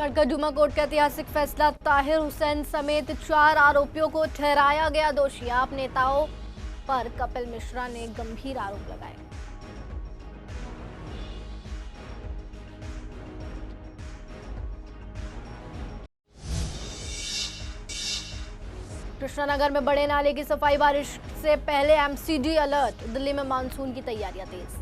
Karkardooma court का ऐतिहासिक फैसला, ताहिर हुसैन समेत 4 आरोपियों को ठहराया गया दोषी। आप नेताओं पर कपिल मिश्रा ने गंभीर आरोप लगाए। कृष्णानगर में बड़े नाले की सफाई, बारिश से पहले एमसीडी अलर्ट। दिल्ली में मानसून की तैयारियां तेज।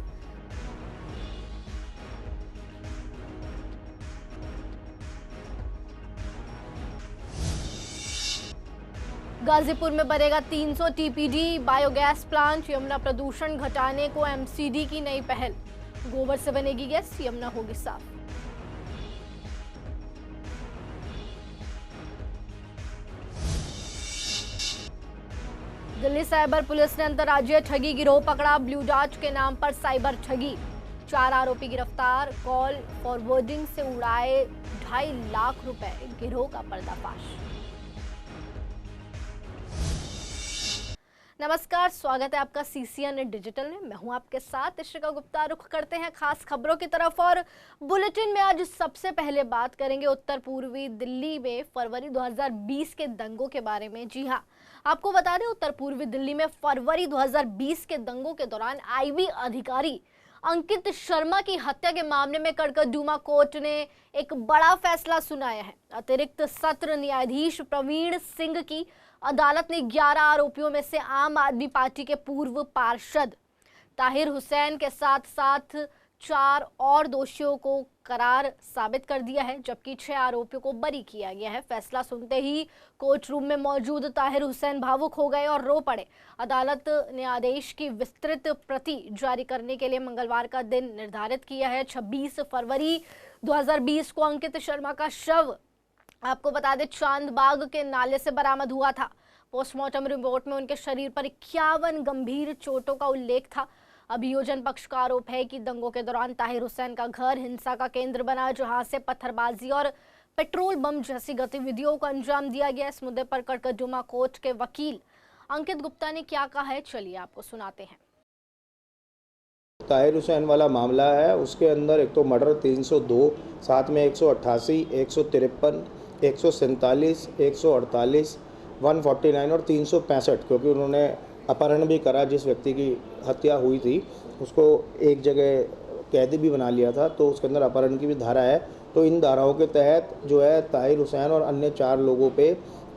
गाजीपुर में बनेगा 300 टीपीडी बायोगैस प्लांट। यमुना प्रदूषण घटाने को एमसीडी की नई पहल। गोबर से बनेगी गैस, यमुना होगी साफ। दिल्ली साइबर पुलिस ने अंतर्राज्यीय ठगी गिरोह पकड़ा। ब्लू डार्ट के नाम पर साइबर ठगी, 4 आरोपी गिरफ्तार। कॉल फॉरवर्डिंग से उड़ाए 2.5 लाख रुपए, गिरोह का पर्दाफाश। नमस्कार, स्वागत है आपका सीसीएन डिजिटल में। मैं हूं आपके साथ इशिका गुप्ता। रुख करते हैं खास खबरों की तरफ और बुलेटिन में आज सबसे पहले बात करेंगे उत्तर पूर्वी दिल्ली में फरवरी 2020 के दंगों के बारे में। जी हां, आपको बता दें उत्तर पूर्वी दिल्ली में फरवरी 2020 के दंगों के दौरान आईबी अधिकारी अंकित शर्मा की हत्या के मामले में कड़कड़डूमा कोर्ट ने एक बड़ा फैसला सुनाया है। अतिरिक्त सत्र न्यायाधीश प्रवीण सिंह की अदालत ने 11 आरोपियों में से आम आदमी पार्टी के पूर्व पार्षद ताहिर हुसैन के साथ साथ 4 और दोषियों को करार साबित कर दिया है, जबकि 6 आरोपियों को बरी किया गया है। फैसला सुनते ही कोर्ट रूम में मौजूद ताहिर हुसैन भावुक हो गए और रो पड़े। अदालत ने आदेश की विस्तृत प्रति जारी करने के लिए मंगलवार का दिन निर्धारित किया है। 26 फरवरी 2020 को अंकित शर्मा का शव, आपको बता दें, चांदबाग के नाले से बरामद हुआ था। पोस्टमार्टम रिपोर्ट में उनके शरीर पर 51 गंभीर चोटों का उल्लेख था। अभियोजन पक्ष का आरोप है कि दंगों के दौरान ताहिर हुसैन का घर हिंसा का केंद्र बना, जहां से पत्थरबाजी और पेट्रोल बम जैसी गतिविधियों को अंजाम दिया गया। इस मुद्दे पर कड़कड़डूमा कोर्ट के वकील अंकित गुप्ता ने क्या कहा है, चलिए आपको सुनाते हैं। ताहिर हुसैन वाला मामला है, उसके अंदर एक तो मर्डर 302, साथ में 188, 153, 147, 148, 149 और 365, क्योंकि उन्होंने अपहरण भी करा। जिस व्यक्ति की हत्या हुई थी उसको एक जगह कैदी भी बना लिया था, तो उसके अंदर अपहरण की भी धारा है। तो इन धाराओं के तहत जो है ताहिर हुसैन और अन्य 4 लोगों पे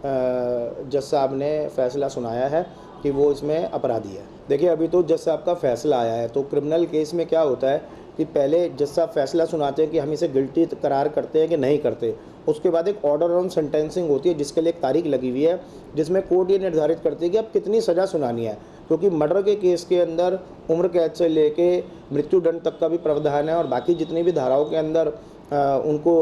जज साहब ने फैसला सुनाया है कि वो इसमें अपराधी है। देखिए, अभी तो जज साहब का फैसला आया है, तो क्रिमिनल केस में क्या होता है कि पहले जज साहब फैसला सुनाते हैं कि हम इसे गिल्टी करार करते हैं कि नहीं करते। उसके बाद एक ऑर्डर ऑन सेंटेंसिंग होती है, जिसके लिए एक तारीख लगी हुई है, जिसमें कोर्ट ये निर्धारित करती है कि अब कितनी सज़ा सुनानी है। क्योंकि मर्डर के केस के अंदर उम्र कैद से लेके मृत्युदंड तक का भी प्रावधान है, और बाकी जितनी भी धाराओं के अंदर उनको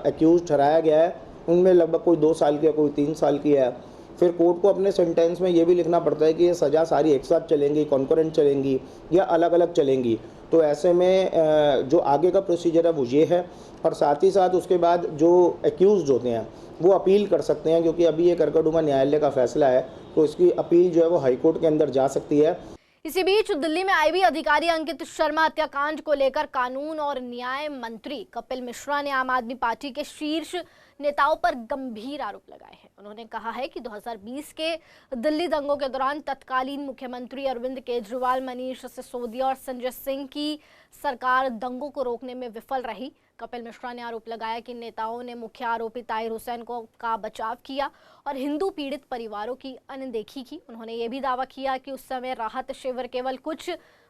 एक्यूज ठहराया गया है, उनमें लगभग कोई 2 साल की है, कोई 3 साल की है। फिर कोर्ट को अपने सेंटेंस में ये भी लिखना पड़ता है कि ये सज़ा सारी एक साथ चलेंगी, कॉन्करेंट चलेंगी या अलग अलग चलेंगी। तो ऐसे में जो आगे का प्रोसीजर है वो ये है, और साथ ही साथ उसके बाद जो एक्यूज्ड होते हैं वो अपील कर सकते हैं, क्योंकि अभी ये कड़कड़डूमा न्यायालय का फैसला है, तो इसकी अपील जो है वो हाईकोर्ट के अंदर जा सकती है। इसी बीच दिल्ली में आईबी अधिकारी अंकित शर्मा हत्याकांड को लेकर कानून और न्याय मंत्री कपिल मिश्रा ने आम आदमी पार्टी के शीर्ष नेताओं पर गंभीर आरोप लगाए हैं। उन्होंने कहा है कि 2020 के दिल्ली दंगों के दौरान तत्कालीन मुख्यमंत्री अरविंद केजरीवाल, मनीष सिसोदिया और संजय सिंह की सरकार दंगों को रोकने में विफल रही। कपिल मिश्रा ने आरोप लगाया कि नेताओं ने मुख्य आरोपी ताहिर हुसैन का बचाव किया और हिंदू पीड़ित परिवारों की अनदेखी की। उन्होंने ये भी दावा किया कि उस समय राहत शिविर केवल कुछ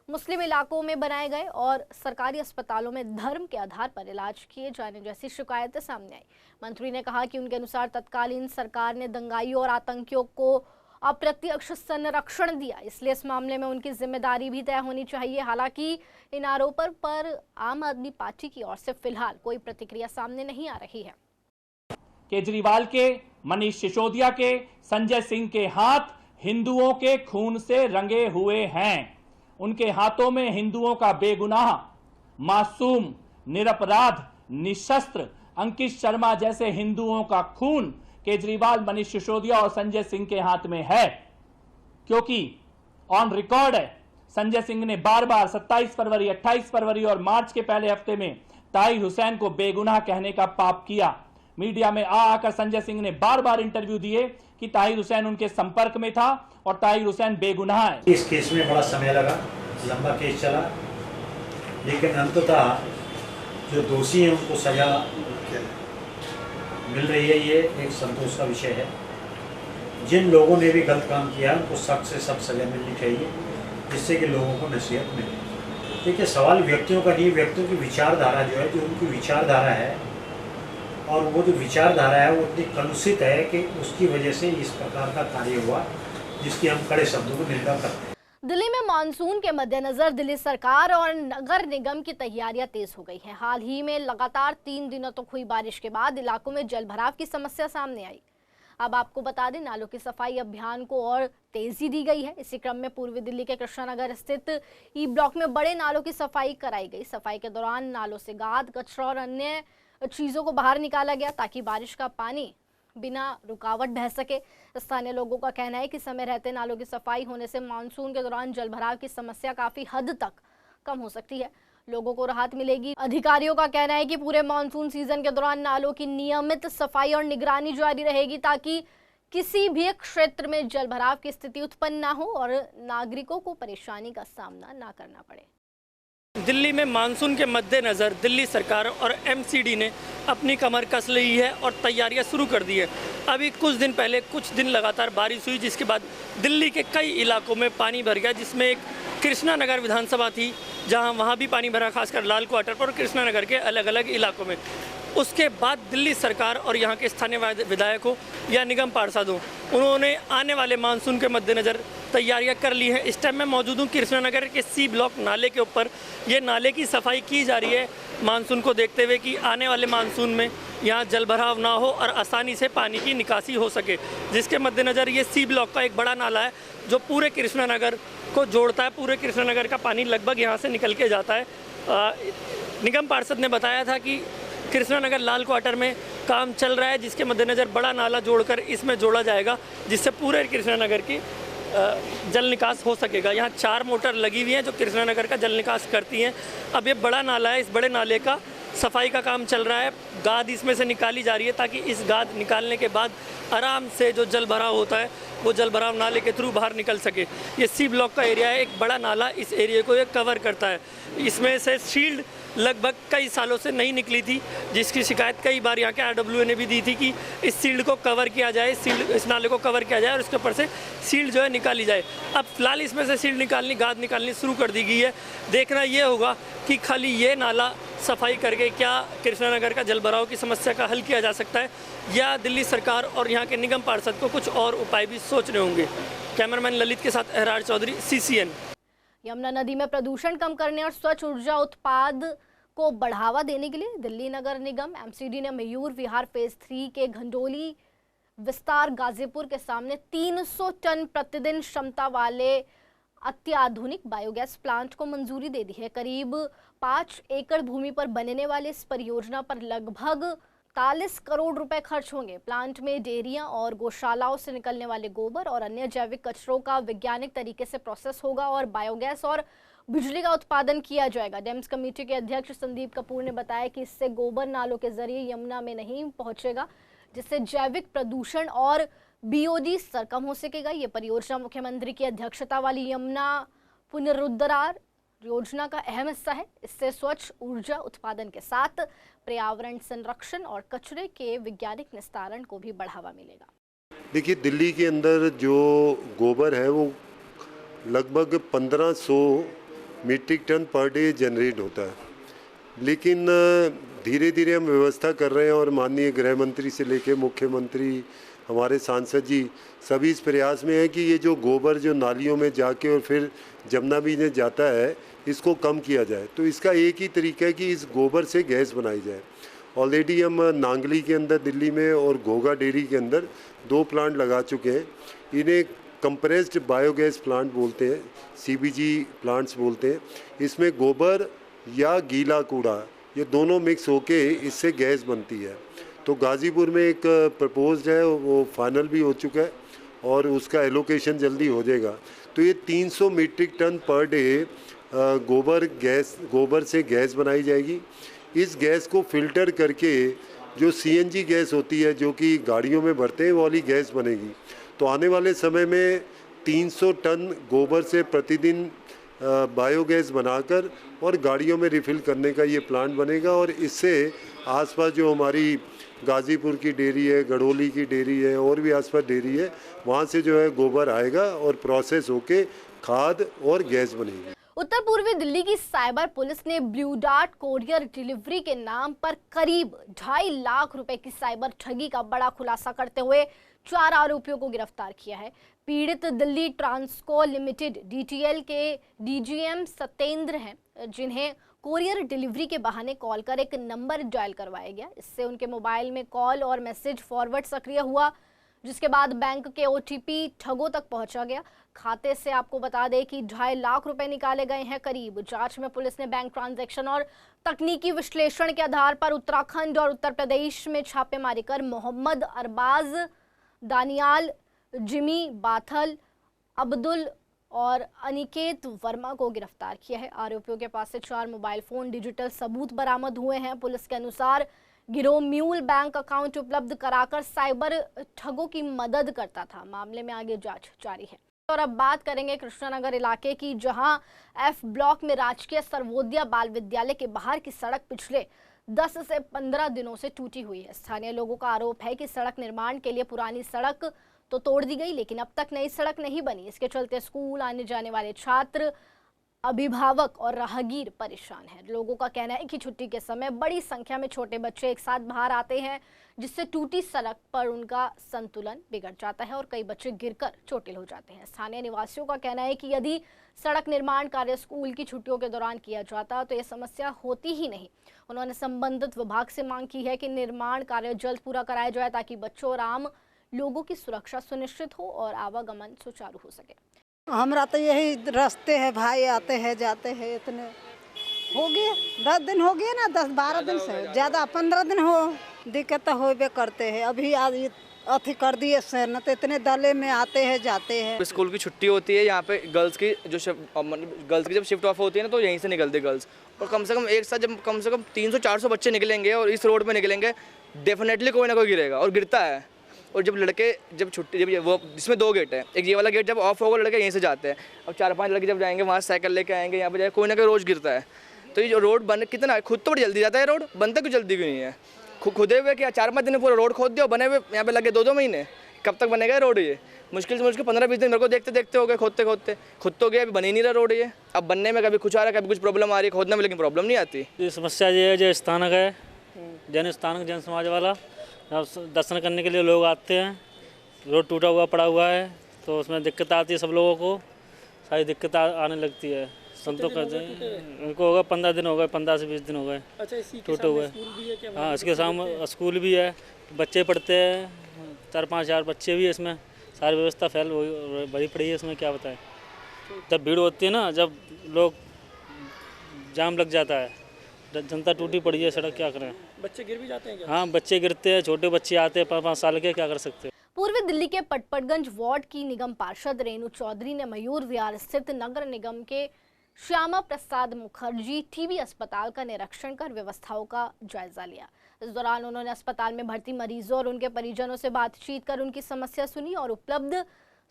मुस्लिम इलाकों में बनाए गए और सरकारी अस्पतालों में धर्म के आधार पर इलाज किए जाने जैसी शिकायतें सामने आई। मंत्री ने कहा कि उनके अनुसार तत्कालीन सरकार ने दंगाइयों और आतंकियों को अप्रत्यक्ष संरक्षण दिया, इसलिए इस मामले में उनकी जिम्मेदारी भी तय होनी चाहिए। हालांकि इन आरोपों पर आम आदमी पार्टी की ओर से फिलहाल कोई प्रतिक्रिया सामने नहीं आ रही है। केजरीवाल के, मनीष सिसोदिया के, संजय सिंह के हाथ हिंदुओं के खून से रंगे हुए हैं। उनके हाथों में हिंदुओं का बेगुनाह, मासूम, निरपराध, निशस्त्र अंकित शर्मा जैसे हिंदुओं का खून केजरीवाल, मनीष सिसोदिया और संजय सिंह के हाथ में है। क्योंकि ऑन रिकॉर्ड है, संजय सिंह ने बार बार 27 फरवरी, 28 फरवरी और मार्च के पहले हफ्ते में ताहिर हुसैन को बेगुनाह कहने का पाप किया। मीडिया में आकर संजय सिंह ने बार बार इंटरव्यू दिए कि ताहिर हुसैन उनके संपर्क में था और ताहिर हुसैन बेगुनाह है। इस केस में बड़ा समय लगा, लंबा केस चला, लेकिन अंततः जो दोषी हैं उनको सजा मिल रही है। ये एक संतोष का विषय है। जिन लोगों ने भी गलत काम किया उनको सख्त से सख्त सजा मिलनी चाहिए, जिससे कि लोगों को नसीहत मिले। देखिए, सवाल व्यक्तियों का नहीं, व्यक्तियों की विचारधारा जो है, जो उनकी विचारधारा है, और वो जो विचारधारा है वो इतनी कलुषित है कि उसकी वजह से इस प्रकार का कार्य हुआ, जिसकी हम कड़े शब्दों में निंदा करते हैं। दिल्ली में मानसून के मद्देनजर दिल्ली सरकार और नगर निगम की तैयारियां तेज हो गई हैं। हाल ही में लगातार 3 दिनों तक हुई बारिश के बाद इलाकों में जल भराव की समस्या सामने आई। अब आपको बता दें, नालों की सफाई अभियान को और तेजी दी गई है। इसी क्रम में पूर्वी दिल्ली के कृष्णानगर स्थित ई ब्लॉक में बड़े नालों की सफाई कराई गई। सफाई के दौरान नालों से गाद, कचरा और अन्य चीजों को बाहर निकाला गया ताकि बारिश का पानी बिना रुकावट बह सके। स्थानीय लोगों का कहना है कि समय रहते नालों की सफाई होने से मानसून के दौरान जलभराव की समस्या काफी हद तक कम हो सकती है, लोगों को राहत मिलेगी। अधिकारियों का कहना है कि पूरे मानसून सीजन के दौरान नालों की नियमित सफाई और निगरानी जारी रहेगी ताकि किसी भी क्षेत्र में जलभराव की स्थिति उत्पन्न न हो और नागरिकों को परेशानी का सामना न करना पड़े। दिल्ली में मानसून के मद्देनज़र दिल्ली सरकार और एमसीडी ने अपनी कमर कस ली है और तैयारियां शुरू कर दी है। अभी कुछ दिन पहले कुछ दिन लगातार बारिश हुई, जिसके बाद दिल्ली के कई इलाकों में पानी भर गया, जिसमें एक कृष्णा नगर विधानसभा थी जहां वहां भी पानी भरा, खासकर लाल क्वार्टर पर और कृष्णा नगर के अलग अलग इलाकों में। उसके बाद दिल्ली सरकार और यहाँ के स्थानीय विधायकों या निगम पार्षदों, उन्होंने आने वाले मानसून के मद्देनज़र तैयारियां कर ली हैं। इस टाइम मैं मौजूद हूँ कृष्णा नगर के सी ब्लॉक नाले के ऊपर। ये नाले की सफाई की जा रही है मानसून को देखते हुए कि आने वाले मानसून में यहाँ जलभराव ना हो और आसानी से पानी की निकासी हो सके, जिसके मद्देनज़र ये सी ब्लॉक का एक बड़ा नाला है जो पूरे कृष्णा नगर को जोड़ता है। पूरे कृष्णा नगर का पानी लगभग यहाँ से निकल के जाता है। निगम पार्षद ने बताया था कि कृष्णा नगर लाल क्वार्टर में काम चल रहा है, जिसके मद्देनज़र बड़ा नाला जोड़कर इसमें जोड़ा जाएगा, जिससे पूरे कृष्णा नगर की जल निकास हो सकेगा। यहाँ 4 मोटर लगी हुई हैं जो कृष्णा नगर का जल निकास करती हैं। अब ये बड़ा नाला है, इस बड़े नाले का सफाई का काम चल रहा है। गाद इसमें से निकाली जा रही है ताकि इस गाद निकालने के बाद आराम से जो जल भराव होता है वो जल भराव नाले के थ्रू बाहर निकल सके। ये सी ब्लॉक का एरिया है, एक बड़ा नाला इस एरिया को ये कवर करता है। इसमें से शील्ड लगभग कई सालों से नहीं निकली थी, जिसकी शिकायत कई बार यहाँ के आरडब्ल्यूए ने भी दी थी कि इस सील्ड को कवर किया जाए, इस नाले को कवर किया जाए और उसके ऊपर से सील्ड जो है निकाली जाए। अब फिलहाल इसमें से सील्ड निकालनी, गाद निकालनी शुरू कर दी गई है। देखना ये होगा कि खाली ये नाला सफाई करके क्या कृष्णा नगर का जल भराव की समस्या का हल किया जा सकता है, या दिल्ली सरकार और यहाँ के निगम पार्षद को कुछ और उपाय भी सोचने होंगे। कैमरामैन ललित के साथ अहरार चौधरी, CCN। यमुना नदी में प्रदूषण कम करने और स्वच्छ ऊर्जा उत्पाद को बढ़ावा देने के लिए दिल्ली नगर निगम MCD ने मयूर विहार फेज 3 के घंडोली विस्तार गाजीपुर के सामने 300 टन प्रतिदिन क्षमता वाले अत्याधुनिक बायोगैस प्लांट को मंजूरी दे दी है। करीब 5 एकड़ भूमि पर बनने वाले इस परियोजना पर लगभग 43 करोड़ रुपए खर्च होंगे। प्लांट में डेयरियां और गौशालाओं से निकलने वाले गोबर और अन्य जैविक कचरों का वैज्ञानिक तरीके से प्रोसेस होगा और बायोगैस और बिजली का उत्पादन किया जाएगा। डैम्स कमेटी के अध्यक्ष संदीप कपूर ने बताया कि इससे गोबर नालों के जरिए यमुना में नहीं पहुंचेगा, जिससे जैविक प्रदूषण और BOD स्तर कम हो सकेगा। ये परियोजना मुख्यमंत्री की अध्यक्षता वाली यमुना पुनरुद्धार योजना का अहम हिस्सा है। इससे स्वच्छ ऊर्जा उत्पादन के साथ पर्यावरण संरक्षण और कचरे के वैज्ञानिक निस्तारण को भी बढ़ावा मिलेगा। देखिए, दिल्ली के अंदर जो गोबर है वो लगभग 1500 metric ton per day generate होता है, लेकिन धीरे धीरे हम व्यवस्था कर रहे हैं और माननीय गृह मंत्री से लेकर मुख्यमंत्री, हमारे सांसद जी सभी इस प्रयास में है कि ये जो गोबर जो नालियों में जाके और फिर जमुना भी में जाता है, इसको कम किया जाए। तो इसका एक ही तरीका है कि इस गोबर से गैस बनाई जाए। ऑलरेडी हम नांगली के अंदर दिल्ली में और घोगा डेयरी के अंदर 2 प्लांट लगा चुके हैं। इन्हें कंप्रेस्ड बायोगैस प्लांट बोलते हैं, CBG प्लांट्स बोलते हैं। इसमें गोबर या गीला कूड़ा ये दोनों मिक्स होके इससे गैस बनती है। तो गाजीपुर में एक प्रपोज्ड है, वो फाइनल भी हो चुका है और उसका एलोकेशन जल्दी हो जाएगा। तो ये 300 मीट्रिक टन पर डे गोबर से गैस बनाई जाएगी। इस गैस को फिल्टर करके जो CNG गैस होती है जो कि गाड़ियों में भरते हैं वो वाली गैस बनेगी। तो आने वाले समय में 300 टन गोबर से प्रतिदिन बायोगैस बनाकर और गाड़ियों में रिफ़िल करने का ये प्लांट बनेगा। और इससे आसपास जो हमारी गाज़ीपुर की डेयरी है, गढ़ोली की डेयरी है और भी आसपास डेयरी है, वहाँ से जो है गोबर आएगा और प्रोसेस होके खाद और गैस बनेगी। उत्तर पूर्वी दिल्ली की साइबर पुलिस ने ब्लू डार्ट कोरियर डिलीवरी के नाम पर करीब 2.5 लाख रुपए की साइबर ठगी का बड़ा खुलासा करते हुए 4 आरोपियों को गिरफ्तार किया है। पीड़ित दिल्ली ट्रांसको लिमिटेड DTL के DGM सत्येंद्र हैं, जिन्हें कोरियर डिलीवरी के बहाने कॉल कर एक नंबर डायल करवाया गया। इससे उनके मोबाइल में कॉल और मैसेज फॉरवर्ड सक्रिय हुआ, जिसके बाद बैंक के OTP ठगों तक पहुंचा गया। खाते से आपको बता दें कि 2.5 लाख रुपए निकाले गए हैं करीब। जांच में पुलिस ने बैंक ट्रांजैक्शन और तकनीकी विश्लेषण के आधार पर उत्तराखंड और उत्तर प्रदेश में छापेमारी कर मोहम्मद अरबाज, दानियाल, जिमी बाथल, अब्दुल और अनिकेत वर्मा को गिरफ्तार किया है। आरोपियों के पास से 4 मोबाइल फोन, डिजिटल सबूत बरामद हुए हैं। पुलिस के अनुसार गिरोह म्यूल बैंक अकाउंट उपलब्ध कराकर साइबर ठगों की मदद करता था। मामले में आगे जांच जारी है। और अब बात करेंगे कृष्णानगर इलाके की, जहां F ब्लॉक में राजकीय सर्वोदय बाल विद्यालय के बाहर की सड़क पिछले 10 से 15 दिनों से टूटी हुई है। स्थानीय लोगों का आरोप है कि सड़क निर्माण के लिए पुरानी सड़क तो तोड़ दी गई, लेकिन अब तक नई सड़क नहीं बनी। इसके चलते स्कूल आने जाने वाले छात्र, अभिभावक और राहगीर परेशान हैं। लोगों का कहना है कि छुट्टी के समय बड़ी संख्या में छोटे बच्चे एक साथ बाहर आते हैं, जिससे टूटी सड़क पर उनका संतुलन बिगड़ जाता है और कई बच्चे गिरकर चोटिल हो जाते हैं। स्थानीय निवासियों का कहना है कि यदि सड़क निर्माण कार्य स्कूल की छुट्टियों के दौरान किया जाता तो ये समस्या होती ही नहीं। उन्होंने संबंधित विभाग से मांग की है कि निर्माण कार्य जल्द पूरा कराया जाए, ताकि बच्चों और आम लोगों की सुरक्षा सुनिश्चित हो और आवागमन सुचारू हो सके। हमरा तो यही रास्ते है भाई, आते हैं जाते हैं, इतने हो गए 10 दिन हो गए ना, 10-12 दिन से ज़्यादा 15 दिन हो, दिक्कत तो होबे करते हैं। अभी आज अथी कर दिए सर, न तो इतने दले में आते हैं जाते हैं। स्कूल की छुट्टी होती है यहाँ पे, गर्ल्स की जब शिफ्ट ऑफ होती है ना तो यहीं से निकलते गर्ल्स, और कम से कम एक साथ जब कम से कम 300-400 बच्चे निकलेंगे और इस रोड पे निकलेंगे, डेफिनेटली कोई ना कोई गिरेगा और गिरता है। और जब लड़के जब छुट्टी जब वो इसमें 2 गेट है, एक ये वाला गेट जब ऑफ होगा लड़के यहीं से जाते हैं, अब 4-5 लड़के जब जाएंगे वहाँ साइकिल लेके आएंगे, यहाँ पे जाए कोई ना कोई रोज गिरता है। तो ये जो रोड बन कितना खुद तो बड़ी जल्दी जाता है, रोड बनता क्यों जल्दी क्यों नहीं है? खुदे हुए क्या 4-5 दिन पूरा रोड खोद दिया, बने हुए यहाँ पे लगे 2-2 महीने, कब तक बनेगा रोड? ये मुश्किल से मुश्किल 15-20 दिन मेरे को देखते देखते हो गए, खोदते खोदते खुद तो गया, अभी बन ही नहीं रहा रोड। ये अब बनने में कभी कुछ आ रहा है, कभी कुछ प्रॉब्लम आ रही है, खोदने में लेकिन प्रॉब्लम नहीं आती। ये समस्या ये है, जो स्थानक है जन समाज वाला, दर्शन करने के लिए लोग आते हैं, रोड टूटा हुआ पड़ा हुआ है तो उसमें दिक्कत आती है, सब लोगों को सारी दिक्कत आने लगती है। संतों कहते हैं उनको होगा 15 दिन हो गए, 15 से 20 दिन हो गए टूटे हुए। हाँ, इसके सामने स्कूल भी है, बच्चे पढ़ते हैं, 4-5 हज़ार बच्चे भी है इसमें, सारी व्यवस्था फैल बड़ी पड़ी है इसमें। क्या बताएं, जब भीड़ होती है ना, जब लोग जाम लग जाता है, जनता टूटी पड़ी है सड़क, क्या करें? बच्चे गिर भी जाते हैं क्या? हाँ, बच्चे गिरते हैं, छोटे बच्चे आते हैं 5-5 साल के, क्या कर सकते हैं? पूर्वी दिल्ली के पटपटगंज वार्ड की निगम पार्षद रेणु चौधरी ने मयूर विहार स्थित नगर निगम के श्यामा प्रसाद मुखर्जी टीबी अस्पताल का निरीक्षण कर व्यवस्थाओं का जायजा लिया। इस दौरान उन्होंने अस्पताल में भर्ती मरीजों और उनके परिजनों से बातचीत कर उनकी समस्या सुनी और उपलब्ध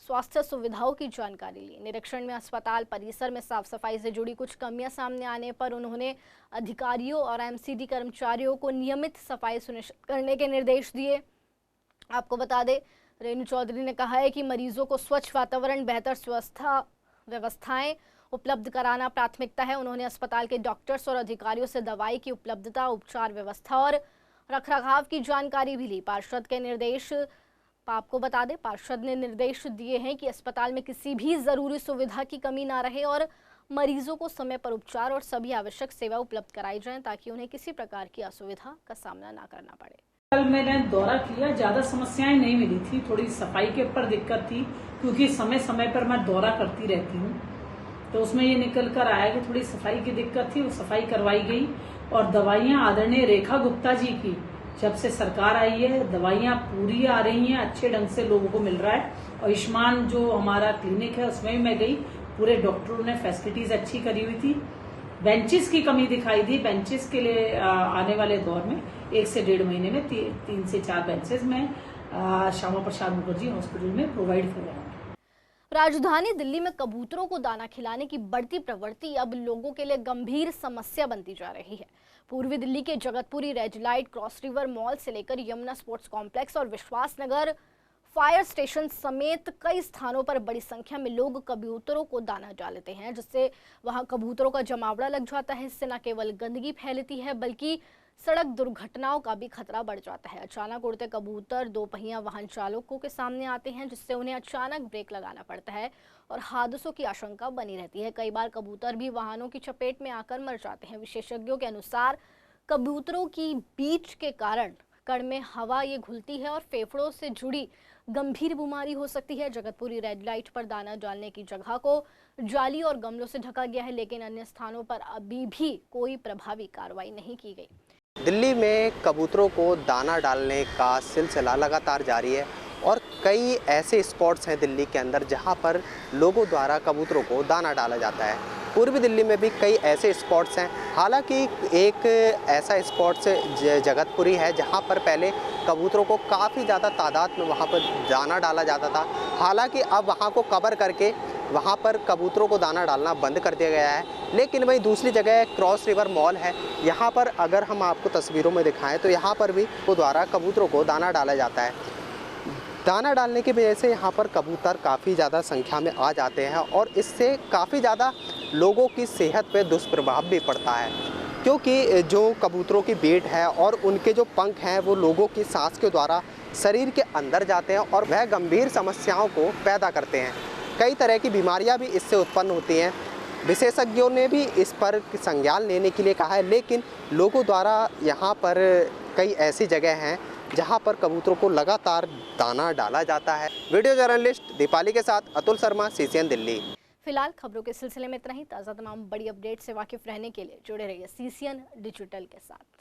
स्वास्थ्य सुविधाओं की जानकारी ली। निरीक्षण में अस्पताल परिसर में साफ सफाई से जुड़ी कुछ कमियां सामने आने पर उन्होंने अधिकारियों और MCD कर्मचारियों को नियमित सफाई सुनिश्चित करने के निर्देश दिए। आपको बता दें, रेणु चौधरी ने कहा है कि मरीजों को स्वच्छ वातावरण, बेहतर स्वास्थ्य व्यवस्थाएं उपलब्ध कराना प्राथमिकता है। उन्होंने अस्पताल के डॉक्टर्स और अधिकारियों से दवाई की उपलब्धता, उपचार व्यवस्था और रखरखाव की जानकारी भी ली। पार्षद के निर्देश आपको बता दें, पार्षद ने निर्देश दिए हैं कि अस्पताल में किसी भी जरूरी सुविधा की कमी ना रहे और मरीजों को समय पर उपचार और सभी आवश्यक सेवा उपलब्ध कराई जाएं, ताकि उन्हें किसी प्रकार की असुविधा का सामना ना करना पड़े। कल मैंने दौरा किया, ज़्यादा समस्याएं नहीं मिली थी, थोड़ी सफाई के ऊपर दिक्कत थी, क्योंकि समय समय पर मैं दौरा करती रहती हूँ, तो उसमें ये निकल कर आया कि थोड़ी सफाई की दिक्कत थी, वो सफाई करवाई गई। और दवाइयाँ आदरणीय रेखा गुप्ता जी की जब से सरकार आई है, दवाइयाँ पूरी आ रही हैं, अच्छे ढंग से लोगों को मिल रहा है। आयुष्मान जो हमारा क्लिनिक है उसमें भी मैं गई, पूरे डॉक्टरों ने फैसिलिटीज अच्छी करी हुई थी बेंचेस की कमी दिखाई दी। बेंचेस के लिए आने वाले दौर में 1 से 1.5 महीने में 3 से 4 बेंचेस में श्यामा प्रसाद मुखर्जी हॉस्पिटल में प्रोवाइड करवाएंगे। राजधानी दिल्ली में कबूतरों को दाना खिलाने की बढ़ती प्रवृत्ति अब लोगों के लिए गंभीर समस्या बनती जा रही है। पूर्वी दिल्ली के Jagatpuri, red light, cross river mall से लेकर यमुना स्पोर्ट्स कॉम्प्लेक्स और विश्वास नगर फायर स्टेशन समेत कई स्थानों पर बड़ी संख्या में लोग कबूतरों को दाना डालते हैं, जिससे वहां कबूतरों का जमावड़ा लग जाता है। इससे न केवल गंदगी फैलती है बल्कि सड़क दुर्घटनाओं का भी खतरा बढ़ जाता है। अचानक उड़ते कबूतर 2 पहिया वाहन चालकों के सामने आते हैं, जिससे उन्हें अचानक ब्रेक लगाना पड़ता है और हादसों की आशंका बनी रहती है। कई बार कबूतर भी वाहनों की चपेट में आकर मर जाते हैं। विशेषज्ञों के अनुसार कबूतरों की बीच के कारण कण में हवा ये घुलती है और फेफड़ों से जुड़ी गंभीर बीमारी हो सकती है। जगतपुरी रेड लाइट पर दाना डालने की जगह को जाली और गमलों से ढका गया है, लेकिन अन्य स्थानों पर अभी भी कोई प्रभावी कार्रवाई नहीं की गई। दिल्ली में कबूतरों को दाना डालने का सिलसिला लगातार जारी है और कई ऐसे स्पॉट्स हैं दिल्ली के अंदर जहां पर लोगों द्वारा कबूतरों को दाना डाला जाता है। पूर्वी दिल्ली में भी कई ऐसे स्पॉट्स हैं। हालांकि एक ऐसा स्पॉट्स जगतपुरी है जहां पर पहले कबूतरों को काफ़ी ज़्यादा तादाद में वहां पर दाना डाला जाता था। हालांकि अब वहां को कवर करके वहां पर कबूतरों को दाना डालना बंद कर दिया गया है। लेकिन वहीं दूसरी जगह क्रॉस रिवर मॉल है, यहाँ पर अगर हम आपको तस्वीरों में दिखाएं तो यहाँ पर भी वो द्वारा कबूतरों को दाना डाला जाता है। दाना डालने की वजह से यहाँ पर कबूतर काफ़ी ज़्यादा संख्या में आ जाते हैं और इससे काफ़ी ज़्यादा लोगों की सेहत पे दुष्प्रभाव भी पड़ता है, क्योंकि जो कबूतरों की बीट है और उनके जो पंख हैं वो लोगों की सांस के द्वारा शरीर के अंदर जाते हैं और वह गंभीर समस्याओं को पैदा करते हैं। कई तरह की बीमारियां भी इससे उत्पन्न होती हैं। विशेषज्ञों ने भी इस पर संज्ञान लेने के लिए कहा है, लेकिन लोगों द्वारा यहाँ पर कई ऐसी जगह हैं जहाँ पर कबूतरों को लगातार दाना डाला जाता है। वीडियो जर्नलिस्ट दीपाली के साथ अतुल शर्मा, CCN दिल्ली। फिलहाल खबरों के सिलसिले में इतना ही। ताज़ा तमाम बड़ी अपडेट से वाकिफ रहने के लिए जुड़े रहिए CCN डिजिटल के साथ।